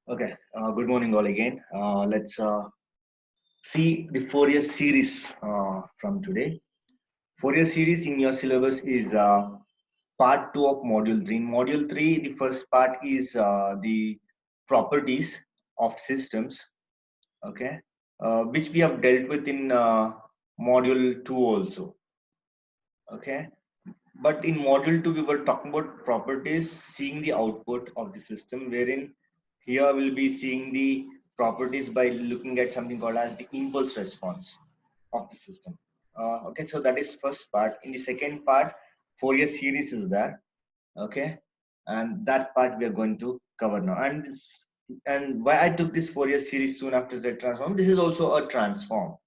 Okay, good morning all again. Let's see the Fourier series from today. Fourier series in your syllabus is part 2 of module 3. In module 3, the first part is the properties of systems, okay, which we have dealt with in module 2 also, okay. But in module 2, we were talking about properties, seeing the output of the system, wherein here we'll be seeing the properties by looking at something called as the impulse response of the system. Okay, so that is first part. In the second part, Fourier series is there. Okay, and that part we are going to cover now. And why I took this Fourier series soon after the transform. This is also a transform.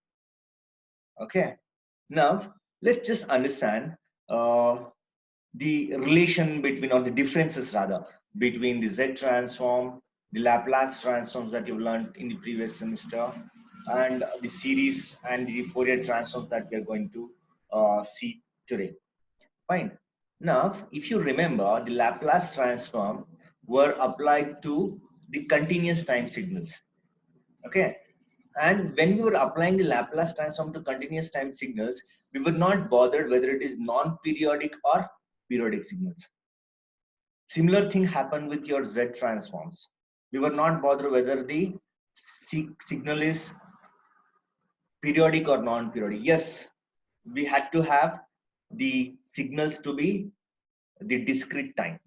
Okay, now let's just understand. The relation between, or the differences rather, between the Z transform, the Laplace transforms that you've learned in the previous semester, and the series and the Fourier transforms that we are going to see today. Fine. Now, if you remember, the Laplace transform were applied to the continuous time signals. Okay. And when we were applying the Laplace transform to continuous time signals, we were not bothered whether it is non-periodic or periodic signals. Similar thing happened with your Z transforms. We were not bothered whether the signal is periodic or non-periodic. Yes, we had to have the signals to be the discrete time.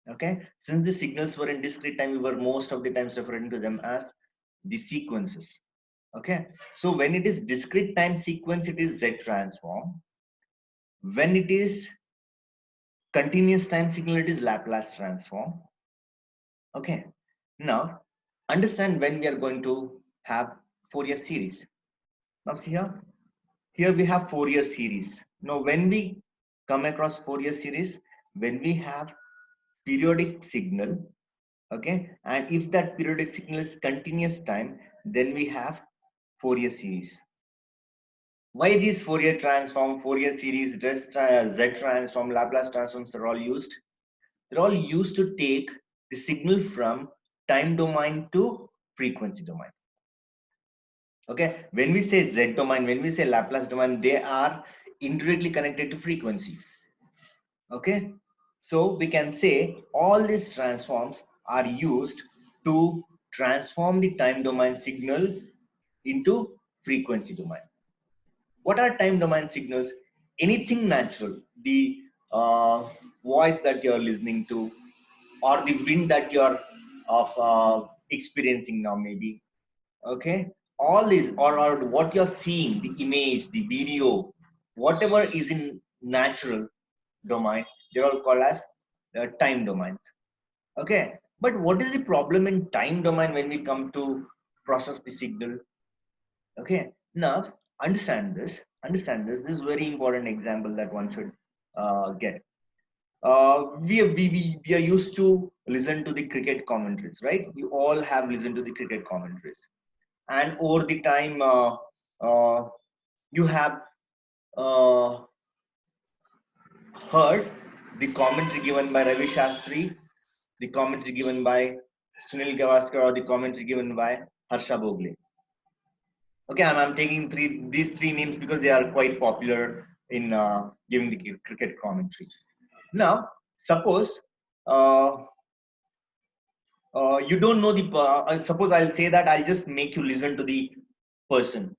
Okay, since the signals were in discrete time, we were most of the times referring to them as the sequences. Okay, so when it is discrete time sequence, it is Z transform. When it is continuous time signal, it is Laplace transform. Okay, now understand when we are going to have Fourier series. Now see here we have Fourier series. Now when we come across Fourier series, when we have periodic signal, okay, and if that periodic signal is continuous time, then we have Fourier series. Why these Fourier transform, Fourier series, Z transform, Laplace transforms are all used? They're all used to take the signal from time domain to frequency domain. Okay, when we say Z domain, when we say Laplace domain, they are indirectly connected to frequency. Okay, so we can say all these transforms are used to transform the time domain signal into frequency domain. What are time domain signals? Anything natural, the voice that you're listening to, or the wind that you're of experiencing now, maybe. Okay, all these, or what you're seeing, the image, the video, whatever is in natural domain, they're all called as time domains. Okay, but what is the problem in time domain when we come to process the signal? Okay, now understand this is very important example that one should get. We are used to listen to the cricket commentaries, right? You all have listened to the cricket commentaries, and over the time uh, you have uh, heard the commentary given by Ravi Shastri, the commentary given by Sunil Gavaskar, or the commentary given by Harsha Bogle. Okay, I'm taking these three names because they are quite popular in giving the cricket commentary. Now, suppose uh, you don't know the. Suppose I'll say that I'll just make you listen to the person.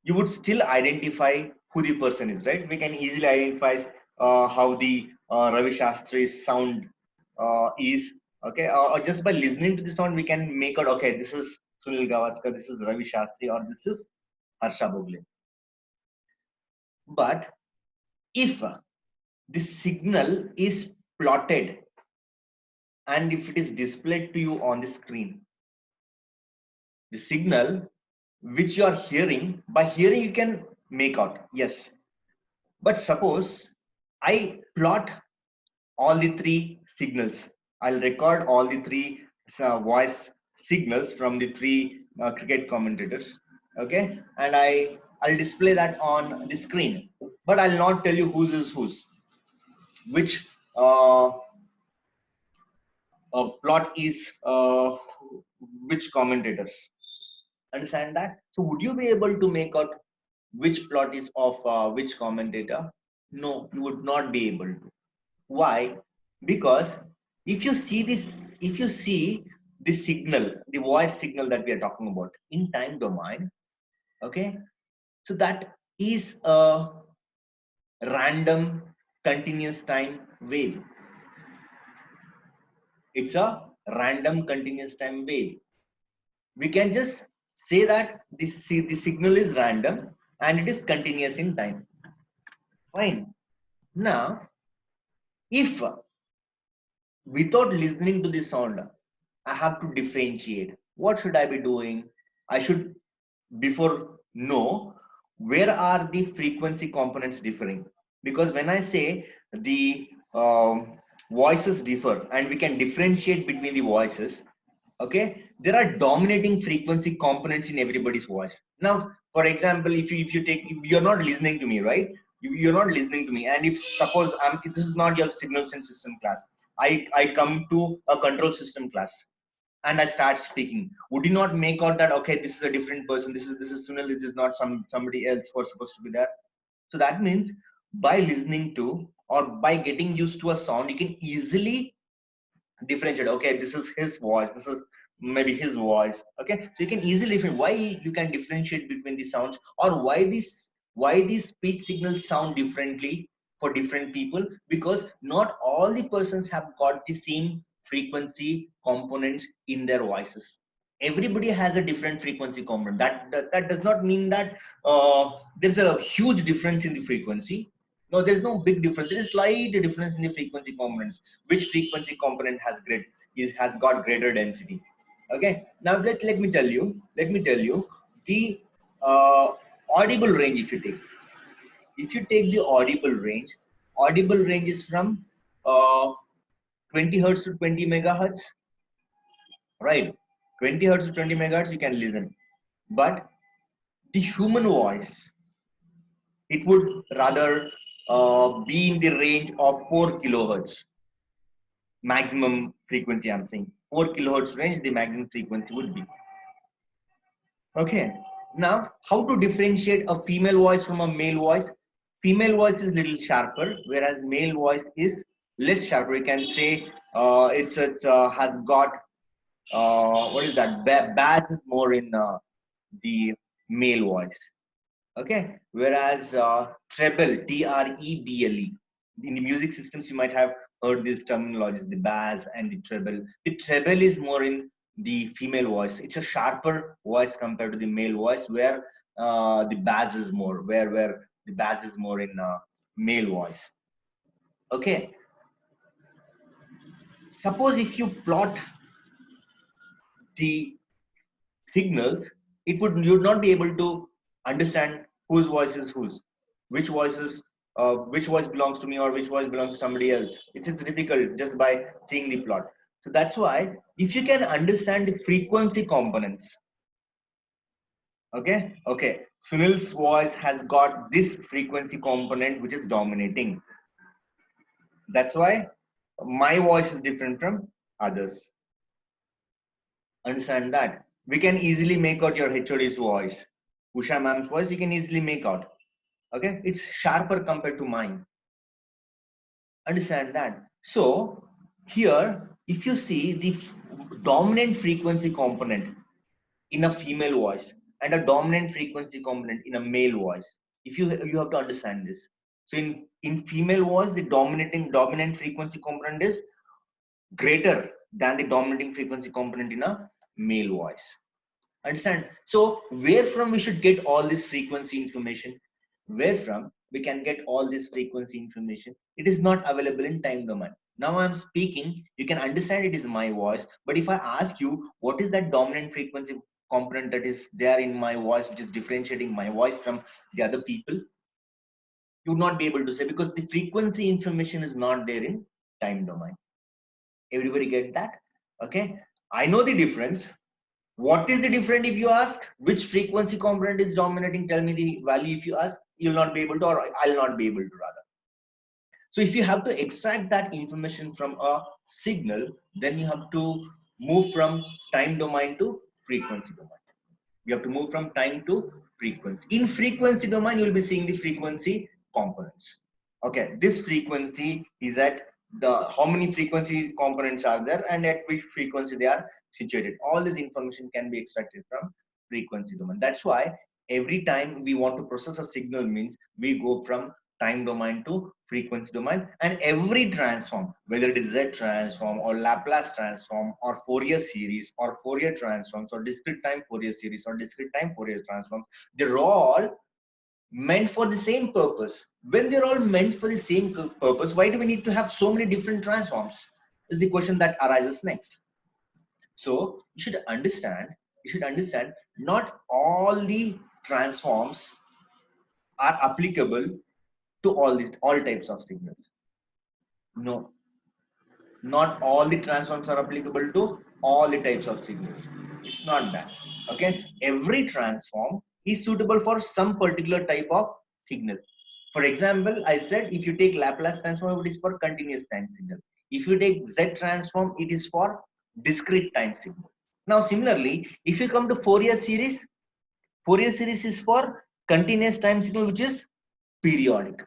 You would still identify who the person is, right? We can easily identify how the Ravi Shastri's sound is. Okay, or just by listening to the sound, we can make out. Okay, this is Sunil Gavaskar, this is Ravi Shastri, or this is Harsha Bogle. But if the signal is plotted and if it is displayed to you on the screen, the signal which you are hearing, by hearing you can make out, yes. But suppose I plot all the three signals, I'll record all the three voice signals from the three cricket commentators, okay, and I'll display that on the screen, but I'll not tell you whose is whose, which plot is which commentators. Understand that? So would you be able to make out which plot is of which commentator? No, you would not be able to. Why? Because if you see the signal, the voice signal that we are talking about in time domain, okay, so that is a random continuous time wave. It's a random continuous time wave. We can just say that the signal is random and it is continuous in time. Fine. Now, if without listening to the sound, I have to differentiate. What should I be doing? I should before know where are the frequency components differing. Because when I say the voices differ and we can differentiate between the voices, okay, there are dominating frequency components in everybody's voice. Now, for example, if you're not listening to me, right? You're not listening to me, and if suppose this is not your signals and system class, I come to a control system class and I start speaking, would you not make out that okay, this is a different person, this is Sunil, it is not somebody else who's supposed to be there? So that means by listening to or by getting used to a sound, you can easily differentiate. Okay, this is his voice, this is maybe his voice. Okay, so you can easily differentiate. Why you can differentiate between the sounds, or why these speech signals sound differently for different people? Because not all the persons have got the same frequency components in their voices. Everybody has a different frequency component. That does not mean that there's a huge difference in the frequency. No, there's no big difference. There is slight difference in the frequency components. Which frequency component has got greater density? Okay. Now let me tell you. Let me tell you the audible range. If you take the audible range is from 20 hertz to 20 megahertz, right? 20 hertz to 20 megahertz you can listen, but the human voice, it would rather be in the range of 4 kilohertz maximum frequency. I'm saying 4 kilohertz range, the maximum frequency would be. Okay. Now, how to differentiate a female voice from a male voice? Female voice is little sharper, whereas male voice is less sharper. You can say it's has got what is that? Bass is more in the male voice. Okay, whereas treble, treble, in the music systems you might have heard these terminologies, the bass and the treble. The treble is more in the female voice. It's a sharper voice compared to the male voice, where the bass is more, where the bass is more in male voice. Okay, suppose if you plot the signals, you would not be able to understand whose voice is whose, which voices, which voice belongs to me or which voice belongs to somebody else. It's difficult just by seeing the plot. So that's why if you can understand the frequency components, okay, Sunil's voice has got this frequency component which is dominating. That's why my voice is different from others. Understand that? We can easily make out your HOD's voice. Usha ma'am's voice, you can easily make out. Okay, it's sharper compared to mine. Understand that? So here, if you see the dominant frequency component in a female voice and a dominant frequency component in a male voice, if you have to understand this. So in female voice, the dominant frequency component is greater than the dominating frequency component in a male voice. Understand? So where from we should get all this frequency information? Where from we can get all this frequency information? It is not available in time domain. Now I'm speaking, you can understand it is my voice, but if I ask you what is that dominant frequency component that is there in my voice, which is differentiating my voice from the other people, you would not be able to say, because the frequency information is not there in time domain. Everybody get that? Okay, I know the difference. What is the difference if you ask? Which frequency component is dominating? Tell me the value if you ask. You'll not be able to, or I'll not be able to rather. So if you have to extract that information from a signal, then you have to move from time domain to frequency domain. You have to move from time to frequency. In frequency domain, you will be seeing the frequency components. Okay, this frequency is at the how many frequency components are there and at which frequency they are situated. All this information can be extracted from frequency domain. That's why every time we want to process a signal means we go from time domain to frequency domain, and every transform, whether it is Z transform or Laplace transform or Fourier series or Fourier transforms or discrete time Fourier series or discrete time Fourier transforms, they're all meant for the same purpose. When they're all meant for the same purpose, why do we need to have so many different transforms? Is the question that arises next. So you should understand not all the transforms are applicable to all types of signals. No, not all the transforms are applicable to all the types of signals. It's not that. Okay, every transform is suitable for some particular type of signal. For example, I said if you take Laplace transform, it is for continuous time signal. If you take Z transform, it is for discrete time signal. Now similarly, if you come to Fourier series is for continuous time signal which is periodic.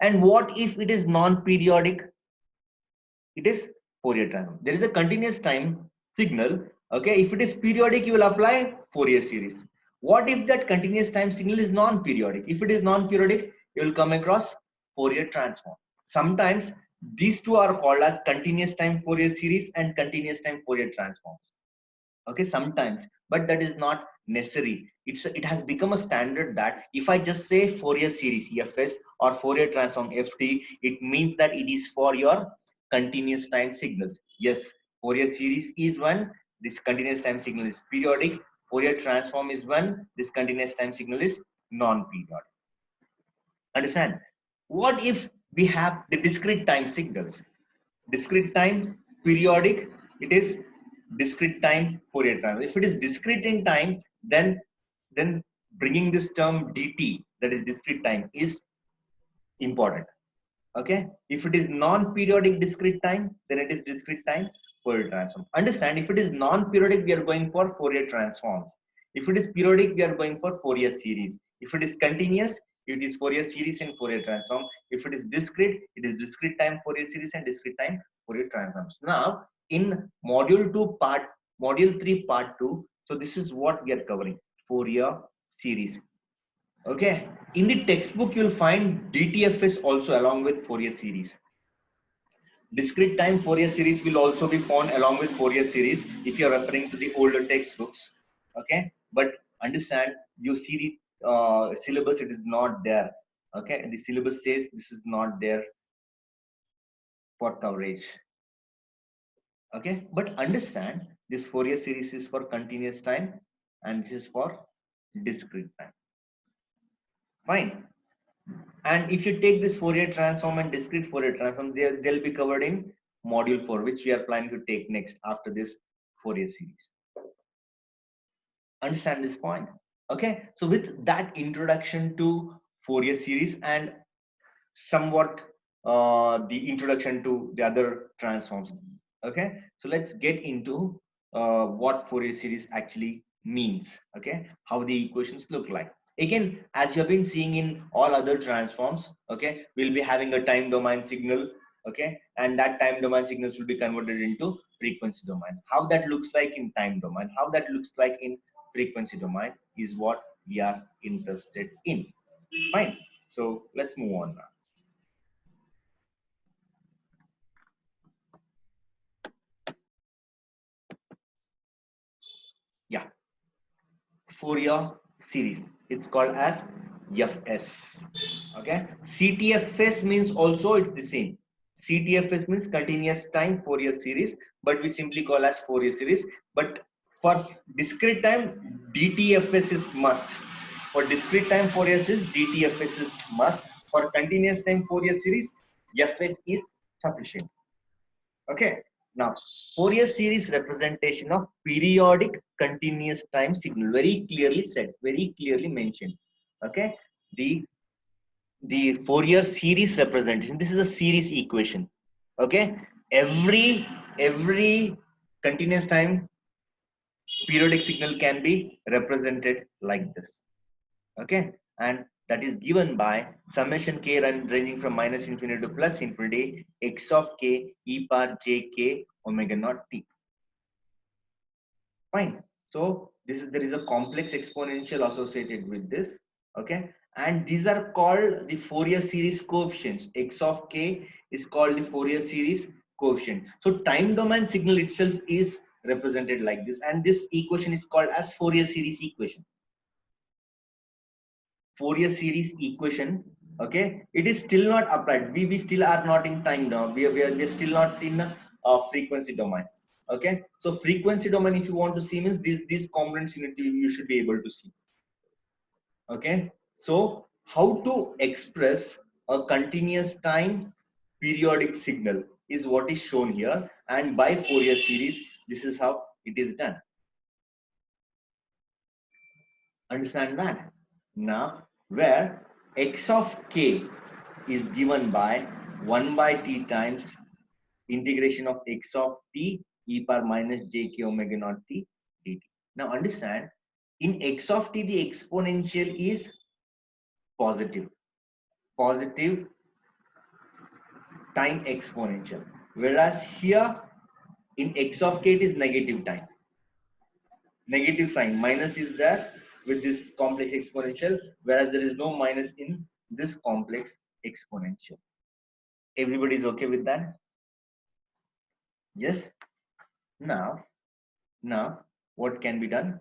And what if it is non-periodic? It is Fourier transform. There is a continuous time signal. Okay, if it is periodic, you will apply Fourier series. What if that continuous time signal is non-periodic? If it is non-periodic, you will come across Fourier transform. Sometimes these two are called as continuous time Fourier series and continuous time Fourier transforms. Okay, sometimes, but that is not necessary. It has become a standard that if I just say Fourier series EFS or Fourier transform FT, it means that it is for your continuous time signals. Yes, Fourier series is one, this continuous time signal is periodic. Fourier transform is one, this continuous time signal is non-periodic. Understand? What if we have the discrete time signals? Discrete time, periodic, it is discrete time Fourier transform. If it is discrete in time, then bringing this term dt, that is discrete time, is important. Okay, if it is non-periodic discrete time, then it is discrete time Fourier transform. Understand, if it is non-periodic, we are going for Fourier transform. If it is periodic, we are going for Fourier series. If it is continuous, it is Fourier series and Fourier transform. If it is discrete, it is discrete time Fourier series and discrete time Fourier transforms. Now, in module 3 part 2, so this is what we are covering, Fourier series. Okay, in the textbook you'll find DTFS also along with Fourier series. Discrete time Fourier series will also be found along with Fourier series if you're referring to the older textbooks. Okay, but understand, you see the syllabus, it is not there. Okay, and the syllabus says this is not there for coverage. Okay, but understand this Fourier series is for continuous time and this is for discrete time. Fine. And if you take this Fourier transform and discrete Fourier transform, they'll be covered in module 4, which we are planning to take next after this Fourier series. Understand this point? Okay, so with that introduction to Fourier series and somewhat the introduction to the other transforms. Okay, so let's get into what Fourier series actually means. Okay, how the equations look like. Again, as you have been seeing in all other transforms, okay, we'll be having a time domain signal, okay, and that time domain signals will be converted into frequency domain. How that looks like in time domain, how that looks like in frequency domain is what we are interested in. Fine. So let's move on now. Yeah, Fourier series. It's called as FS. Okay, CTFS means also it's the same. CTFS means continuous time Fourier series, but we simply call as Fourier series. But for discrete time, DTFS is must. For discrete time Fourier series, DTFS is must. For continuous time Fourier series, FS is sufficient. Okay. Now, Fourier series representation of periodic continuous time signal, very clearly said, very clearly mentioned. Okay. The the Fourier series representation. This is a series equation. Okay, every continuous time periodic signal can be represented like this. Okay, and that is given by summation k ranging from minus infinity to plus infinity x of k e power j k omega naught t. Fine. So there is a complex exponential associated with this. Okay, and these are called the Fourier series coefficients. X of k is called the Fourier series coefficient. So time domain signal itself is represented like this, and this equation is called as Fourier series equation. Fourier series equation. Okay, it is still not applied. We still are not in time now. We are still not in frequency domain. Okay, so frequency domain, if you want to see, means these components you should be able to see. Okay, so how to express a continuous time periodic signal is what is shown here, and by Fourier series this is how it is done. Understand that? Now, where x of k is given by 1 by t times integration of x of t e power minus j k omega naught t dt. Now understand, in x of t the exponential is positive time exponential, whereas here in x of k it is negative time, negative sign, minus is there with this complex exponential, whereas there is no minus in this complex exponential. Everybody is okay with that? Yes. Now what can be done?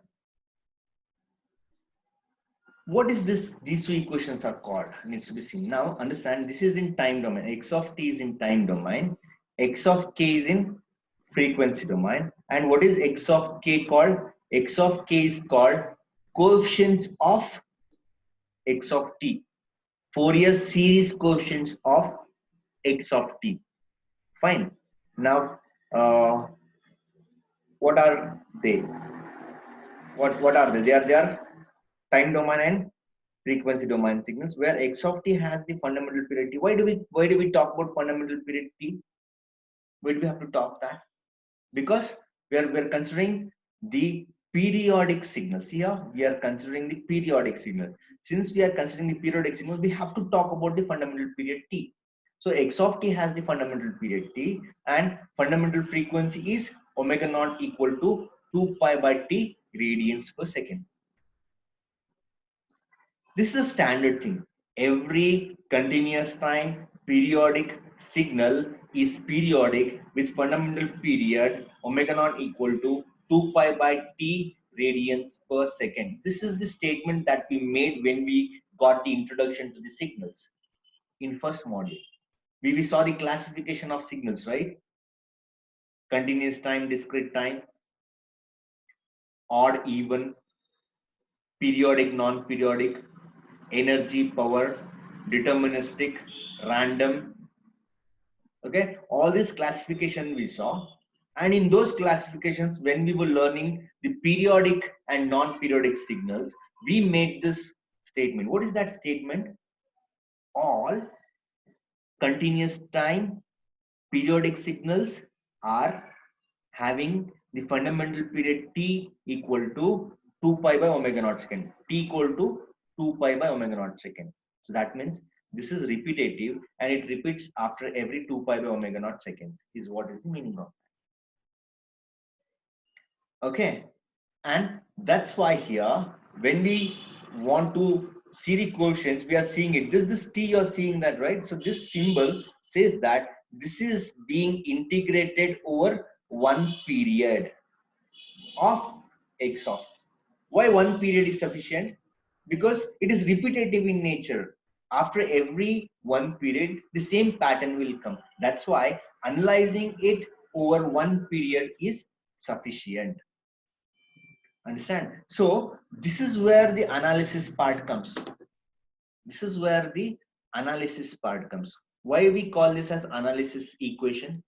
What is this? These two equations are called, needs to be seen. Now understand, this is in time domain. X of t is in time domain, x of k is in frequency domain. And what is x of k called? X of k is called coefficients of x of t, Fourier series coefficients of x of t. Fine. Now what are they? What are they? They are time domain and frequency domain signals, where x of t has the fundamental period t. Why do we talk about fundamental period t? Why do we have to talk that? Because we're considering the periodic signals. Here we are considering the periodic signal. Since we are considering the periodic signal, we have to talk about the fundamental period t. So x of t has the fundamental period t, and fundamental frequency is omega naught equal to 2 pi by t radians per second. This is a standard thing. Every continuous time periodic signal is periodic with fundamental period omega naught equal to 2 pi by t radians per second. This is the statement that we made when we got the introduction to the signals in first module. We saw the classification of signals, right? Continuous time, discrete time, odd, even, periodic, non-periodic, energy, power, deterministic, random. Okay, all this classification we saw, and in those classifications, when we were learning the periodic and non-periodic signals, we made this statement. What is that statement? All continuous time periodic signals are having the fundamental period t equal to 2 pi by omega naught second. T equal to 2 pi by omega naught second. So that means this is repetitive, and it repeats after every 2 pi by omega naught seconds is what is the meaning of that. Okay, and that's why here when we want to see the coefficients, we are seeing it. This t, you're seeing that, right? So this symbol says that this is being integrated over one period of x of. Why one period is sufficient? Because it is repetitive in nature. After every one period, the same pattern will come. That's why analyzing it over one period is sufficient. Understand? So this is where the analysis part comes. This is where the analysis part comes. Why we call this as analysis equation?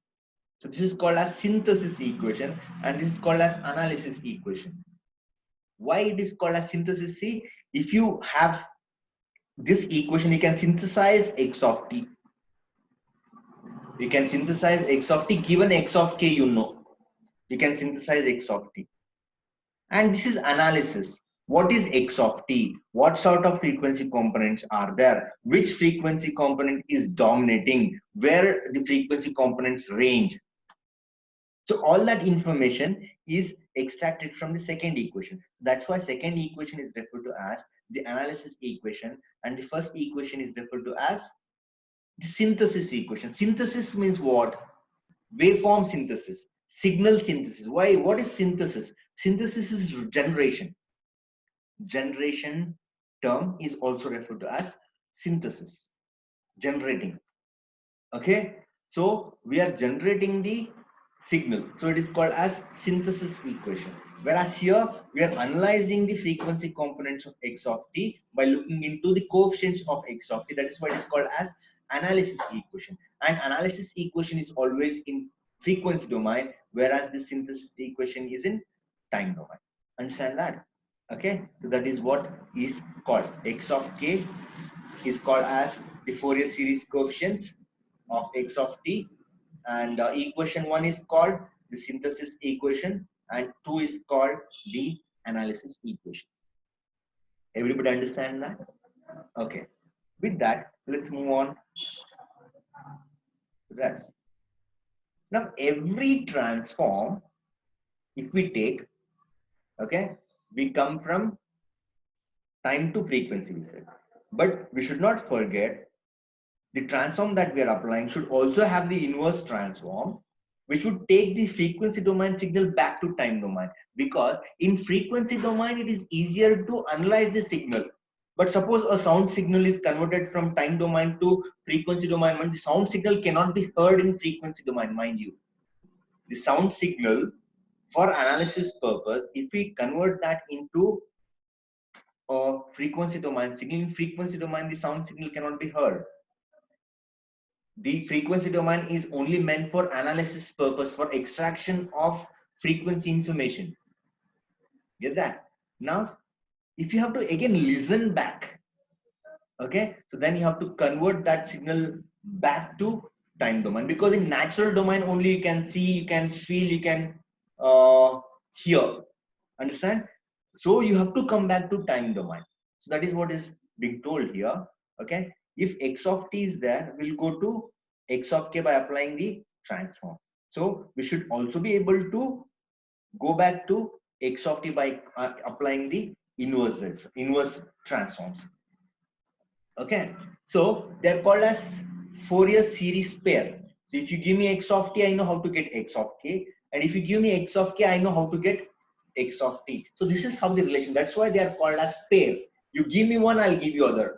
So this is called as synthesis equation, and this is called as analysis equation. Why it is called as synthesis? See, if you have this equation you can synthesize x of t. You can synthesize x of t given x of k, you know. You can synthesize x of t. And this is analysis. What is x of t? What sort of frequency components are there? Which frequency component is dominating? Where the frequency components range? So all that information is extracted from the second equation. That's why second equation is referred to as the analysis equation, and the first equation is referred to as the synthesis equation. Synthesis means what? Waveform synthesis, signal synthesis. Why? What is synthesis? Synthesis is generation. Generation term is also referred to as synthesis, generating. Okay, so we are generating the signal, so it is called as synthesis equation. Whereas here we are analyzing the frequency components of x of t by looking into the coefficients of x of t. That is why it is called as analysis equation. And analysis equation is always in frequency domain, whereas the synthesis equation is in time domain. Understand that? Okay, so that is what is called x of k is called as the Fourier series coefficients of x of t, and equation 1 is called the synthesis equation, and 2 is called the analysis equation. Everybody understand that? Okay, with that let's move on to that. Now every transform, if we take, okay, we come from time to frequency, we said, but we should not forget the transform that we are applying should also have the inverse transform, which would take the frequency domain signal back to time domain, because in frequency domain it is easier to analyze the signal. But suppose a sound signal is converted from time domain to frequency domain, and the sound signal cannot be heard in frequency domain, mind you. The sound signal, for analysis purpose, if we convert that into a frequency domain signal, in frequency domain the sound signal cannot be heard. The frequency domain is only meant for analysis purpose, for extraction of frequency information. Get that? Now, if you have to again listen back, okay, so then you have to convert that signal back to time domain, because in natural domain only you can see, you can feel, you can hear. Understand? So you have to come back to time domain. So that is what is being told here. Okay, if x of t is there, we'll go to x of k by applying the transform. So we should also be able to go back to x of t by applying the inverse transforms. Okay, so they're called as Fourier series pair. So if you give me x of t, I know how to get x of k, and if you give me x of k, I know how to get x of t. So this is how the relation. That's why they are called as pair. You give me one, I'll give you other.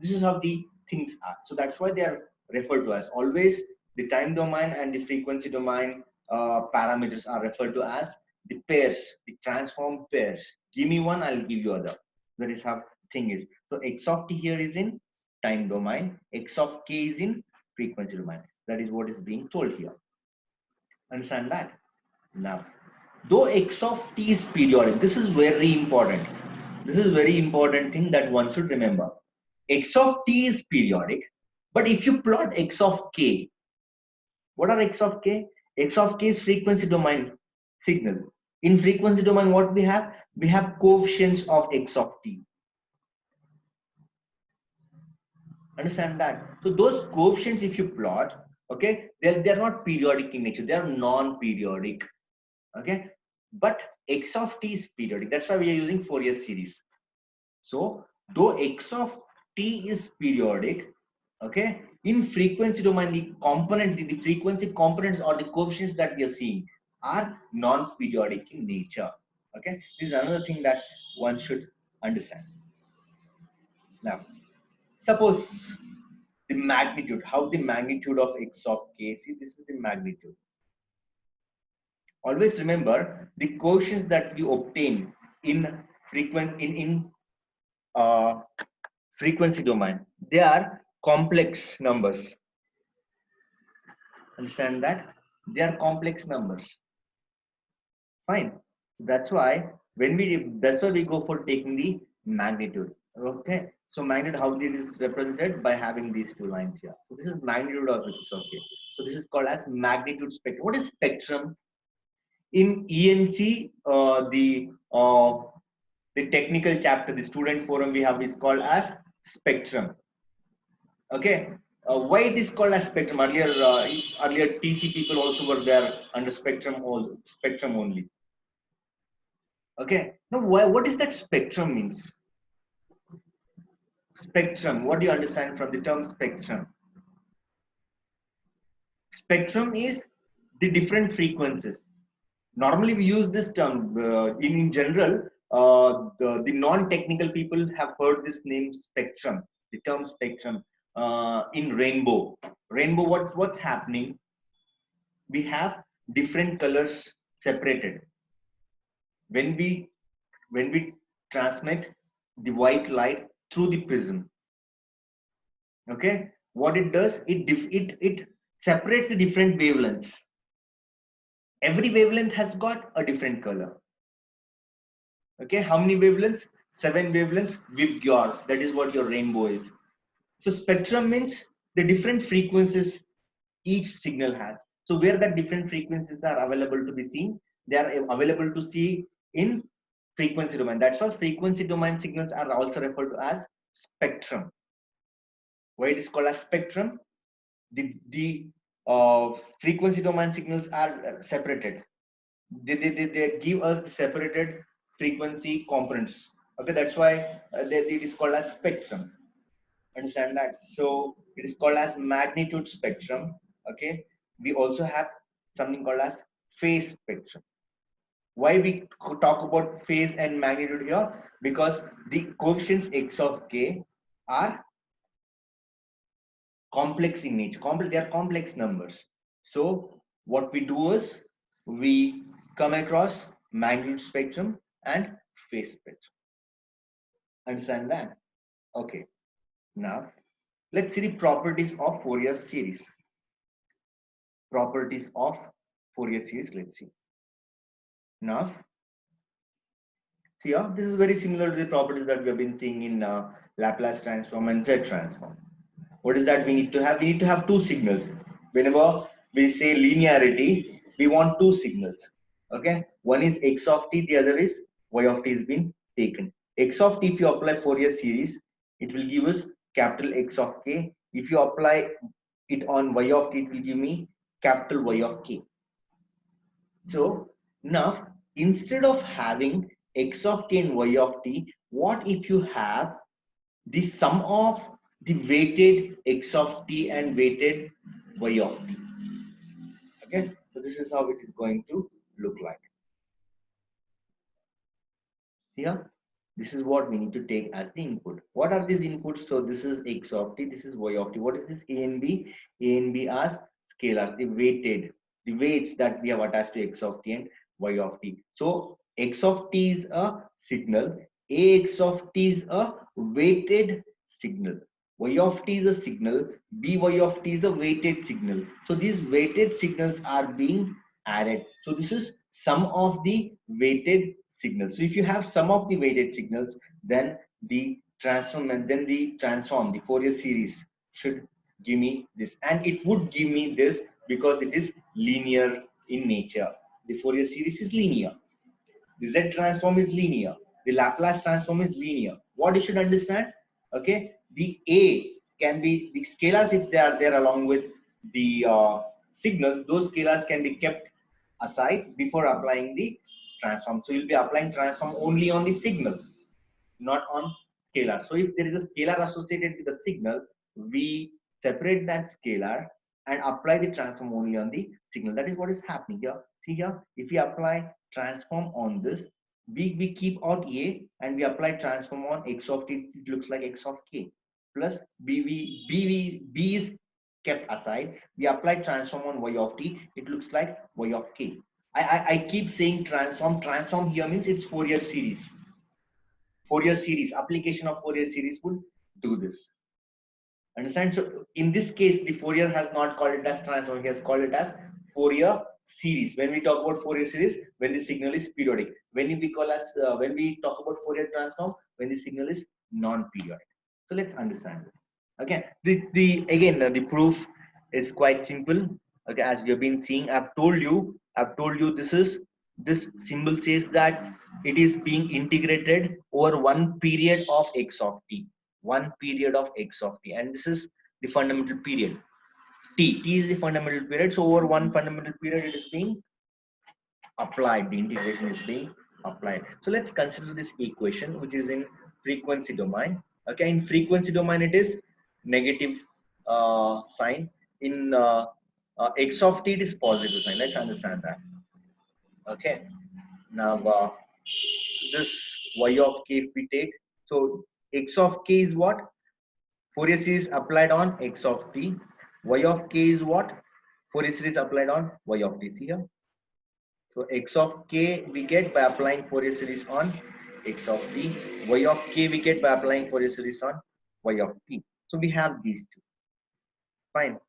This is how the things are. So that's why they are referred to as always the time domain and the frequency domain parameters are referred to as the pairs, the transform pairs. Give me one, I'll give you other. That is how thing is. So x of t here is in time domain, x of k is in frequency domain. That is what is being told here. Understand that? Now, though x of t is periodic, this is very important. This is very important thing that one should remember. X of t is periodic, but if you plot x of k, what are x of k? X of k is frequency domain signal. In frequency domain, what we have? We have coefficients of x of t. Understand that? So those coefficients, if you plot, okay, they're not periodic in nature. They are non-periodic. Okay, but x of t is periodic. That's why we are using Fourier series. So though x of t is periodic, okay, in frequency domain the component, the frequency components or the coefficients that we are seeing are non-periodic in nature. Okay, this is another thing that one should understand. Now, suppose the magnitude, how the magnitude of x of k, see, this is the magnitude. Always remember the coefficients that you obtain in frequency domain, they are complex numbers. Understand that? They are complex numbers. Fine. That's why we go for taking the magnitude. Okay. So magnitude, how it is represented by having these two lines here. So this is magnitude of x of k. So this is called as magnitude spectrum. What is spectrum? In ENC, the technical chapter, the student forum we have is called as spectrum. Okay. Why it is called as spectrum? Earlier TC people also were there under spectrum only. Okay. Now, what is that spectrum means? Spectrum. What do you understand from the term spectrum? Spectrum is the different frequencies. Normally, we use this term in general. The non-technical people have heard this name spectrum. The term spectrum in rainbow. Rainbow. What's happening? We have different colors separated. When we transmit the white light through the prism, okay, what it does, it separates the different wavelengths. Every wavelength has got a different color. Okay, how many wavelengths? 7 wavelengths with your, that is what your rainbow is. So spectrum means the different frequencies each signal has. So where the different frequencies are available to be seen, they are available to see in frequency domain. That's why frequency domain signals are also referred to as spectrum. Why it is called as spectrum? The frequency domain signals are separated. They give us separated frequency components. Okay, that's why it is called as spectrum. Understand that? So it is called as magnitude spectrum. Okay, we also have something called as phase spectrum. Why we talk about phase and magnitude here? Because the coefficients x of k are complex in nature. They are complex numbers. So what we do is we come across magnitude spectrum and phase spectrum. Understand that? Okay. Now let's see the properties of Fourier series. Properties of Fourier series. Let's see. Now, see here, this is very similar to the properties that we have been seeing in Laplace transform and Z transform. What is that we need to have? We need to have two signals. Whenever we say linearity, we want two signals. Okay, one is x of t, the other is y of t is being taken. X of t, if you apply Fourier series, it will give us capital X of k. If you apply it on y of t, it will give me capital Y of k. So now instead of having x of t and y of t, what if you have the sum of the weighted x of t and weighted y of t? Okay, so this is how it is going to look like. Here, this is what we need to take as the input. What are these inputs? So this is x of t, this is y of t. What is this? A and b? A and b are scalars, the weights that we have attached to x of t and y of t. So x of t is a signal, ax of t is a weighted signal, y of t is a signal, by of t is a weighted signal. So these weighted signals are being added. So this is sum of the weighted signals. So if you have sum of the weighted signals, then the transform, the Fourier series should give me this, and it would give me this because it is linear in nature. The Fourier series is linear. The Z transform is linear. The Laplace transform is linear. What you should understand? Okay, the A can be the scalars if they are there along with the signals. Those scalars can be kept aside before applying the transform. So you'll be applying transform only on the signal, not on scalar. So if there is a scalar associated with the signal, we separate that scalar and apply the transform only on the signal. That is what is happening here. See here, if we apply transform on this, we keep out A and we apply transform on x of t, it looks like x of k, plus b is kept aside, we apply transform on y of t, it looks like y of k. I keep saying transform here means it's Fourier series. Fourier series, application of Fourier series would do this. Understand? So in this case, the Fourier has not called it as transform, he has called it as Fourier series. When we talk about Fourier series, when the signal is periodic. When we talk about Fourier transform, when the signal is non-periodic. So let's understand this. Okay, the again the proof is quite simple. Okay, as we have been seeing, I've told you this symbol says that it is being integrated over one period of x of t, one period of x of t, and this is the fundamental period. T is the fundamental period. So over one fundamental period, it is being applied. The integration is being applied. So let's consider this equation, which is in frequency domain. Okay, in frequency domain, it is negative sign. In x of t, it is positive sign. Let's understand that. Okay. Now this y of k, if we take, so x of k is what? Fourier series applied on x of t. Y of k is what? Fourier series applied on y of t. See here. So x of k we get by applying Fourier series on x of t. Y of k we get by applying Fourier series on y of t. So we have these two. Fine.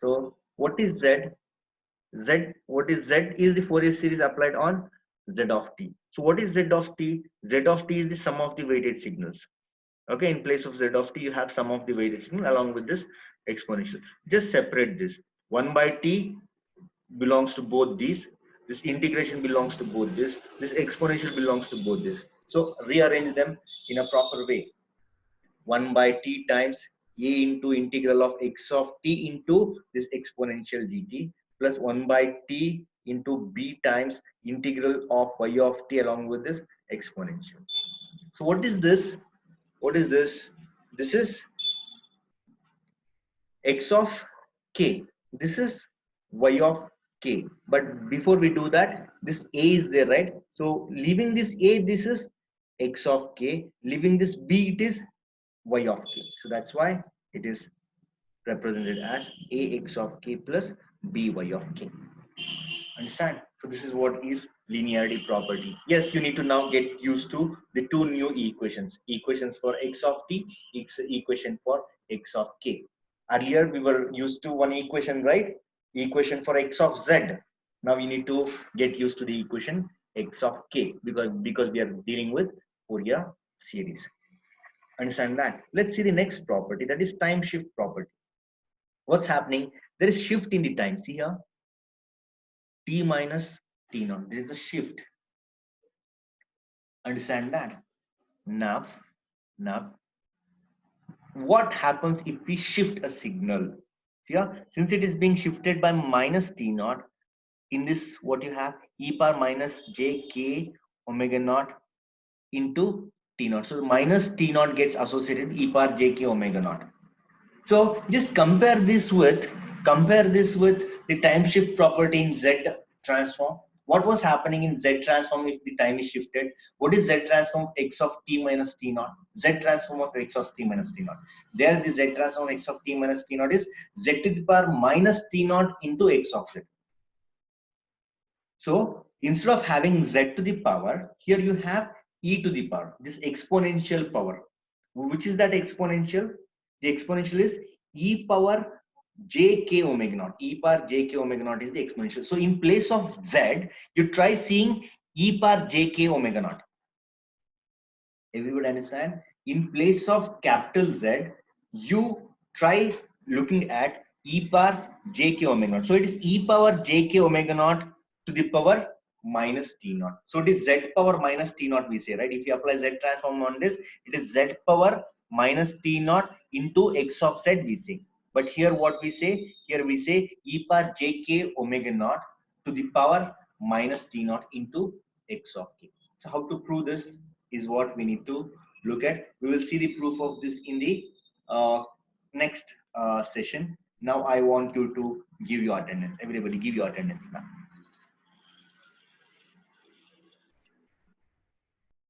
So what is z? What is z? Is the Fourier series applied on z of t. So what is z of t? Z of t is the sum of the weighted signals. Okay, in place of z of t, you have sum of the weighted signal along with this exponential. Just separate this. 1 by t belongs to both these. This integration belongs to both this. This exponential belongs to both this. So rearrange them in a proper way. 1 by t times a into integral of x of t into this exponential dt plus 1 by t into b times integral of y of t along with this exponential. So what is this? What is this? This is x of k. This is y of k. But before we do that, this a is there, right? So leaving this a, this is x of k. Leaving this b, it is y of k. So that's why it is represented as ax of k plus by of k. Understand? So this is what is linearity property. Yes, you need to now get used to the two new equations. Equations for x of t, equation for x of k. Earlier we were used to one equation, right? Equation for x of z. Now you need to get used to the equation x of k because we are dealing with Fourier series. Understand that? Let's see the next property, that is time shift property. What's happening? There is shift in the time. See here, t minus t naught. There is a shift. Understand that? Now, what happens if we shift a signal? See here, since it is being shifted by minus t naught, in this what you have e power minus j k omega naught into t naught. So minus t naught gets associated e power j k omega naught. So just compare this with the time shift property in Z transform. What was happening in Z transform if the time is shifted? What is Z transform x of t minus t naught? Z transform of x of t minus t naught. There the Z transform x of t minus t naught is z to the power minus t naught into x of z. So instead of having z to the power, here you have e to the power, this exponential power. Which is that exponential? The exponential is e power j k omega naught. E power j k omega naught is the exponential. So in place of z, you try seeing e power j k omega naught. Everybody understand? In place of capital Z, you try looking at e power j k omega naught. So it is e power j k omega naught to the power minus t naught. So it is z power minus t naught we say, right? If you apply z transform on this, it is z power minus t naught into x of z we say. But here what we say? Here we say e power j k omega naught to the power minus t naught into x of k. So how to prove this is what we need to look at. We will see the proof of this in the next session. Now I want you to give your attendance. Everybody give your attendance now.